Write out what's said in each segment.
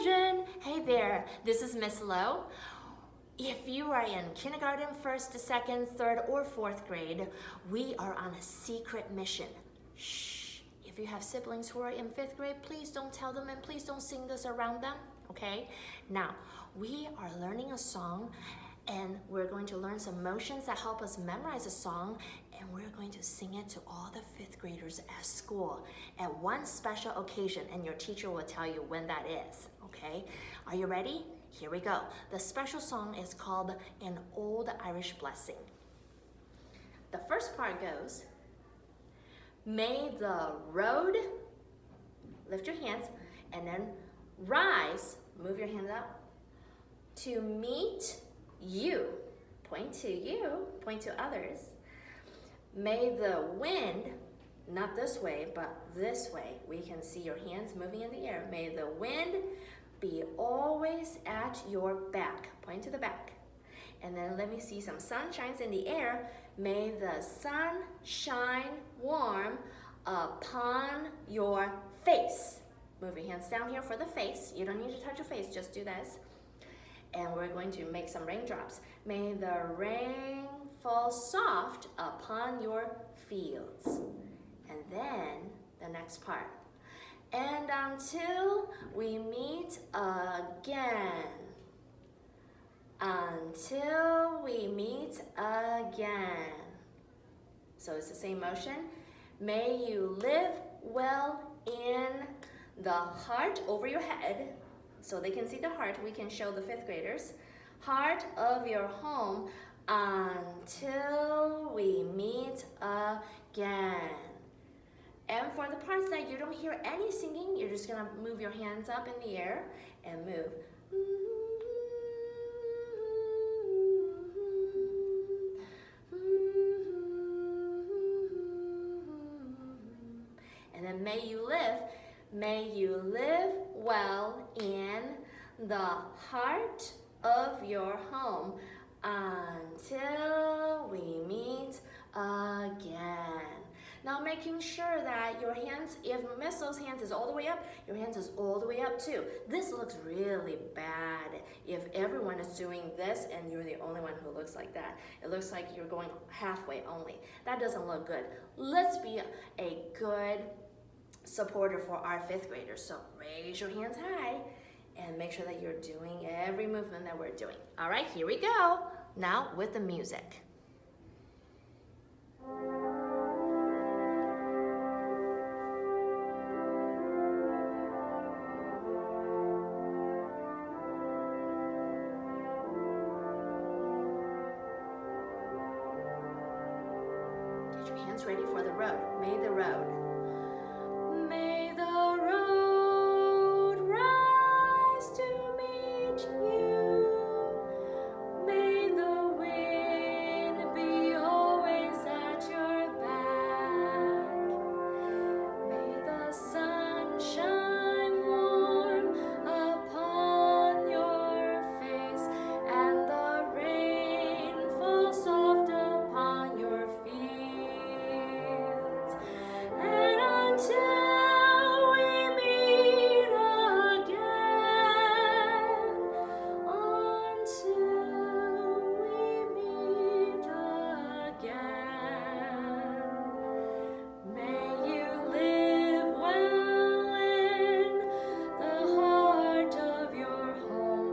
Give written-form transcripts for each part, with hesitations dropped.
children! Hey there, this is Miss Lowe. If you are in kindergarten, first, second, third, or fourth grade, we are on a secret mission. Shh. If you have siblings who are in fifth grade, please don't tell them and please don't sing this around them, okay? Now, we are learning a song and we're going to learn some motions that help us memorize a song, and we're going to sing it to all the fifth graders at school at one special occasion, and your teacher will tell you when that is, okay? Are you ready? Here we go. The special song is called An Old Irish Blessing. The first part goes, may the road, lift your hands, and then rise, move your hands up, to meet you, point to you, point to others. May the wind, not this way, but this way, we can see your hands moving in the air. May the wind be always at your back, point to the back. And then let me see some sunshines in the air. May the sun shine warm upon your face. Move your hands down here for the face. You don't need to touch your face, just do this. And we're going to make some raindrops. May the rain fall soft upon your fields. And then the next part. And until we meet again. Until we meet again. So it's the same motion. May you live well in the heart over your head. So they can see the heart, we can show the fifth graders. Heart of your home until we meet again. And for the parts that you don't hear any singing, you're just gonna move your hands up in the air and move. And then may you live well in the heart of your home until we meet again. Now making sure that your hands, if Miss Lowe's hands is all the way up, your hands is all the way up too. This looks really bad if everyone is doing this and you're the only one who looks like that. It looks like you're going halfway only. That doesn't look good. Let's be a good supporter for our fifth graders. So raise your hands high and make sure that you're doing every movement that we're doing. All right, here we go. Now with the music. Get your hands ready for the road. May the road. May the road rise to meet you. May the wind be always at your back. May the sun shine warm upon your face and the rain fall soft upon your fields. And until we meet again, until we meet again, may you live well in the heart of your home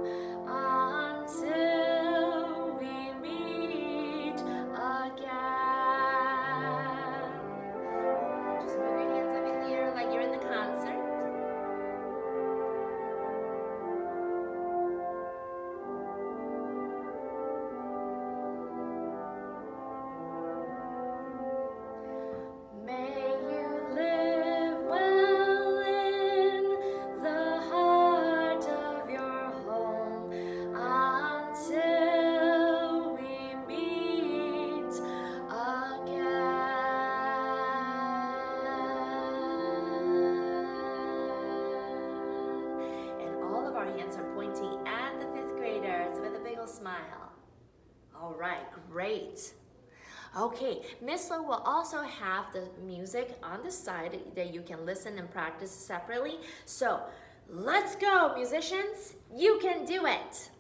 until we meet again. Just move your hands up in the air like you're in the concert. May you live well in the heart of your home until we meet again. And all of our hands are pointing at the fifth graders with a big old smile. All right, great. Okay, Miss Lowe will also have the music on the side that you can listen and practice separately. So Let's go, musicians. You can do it.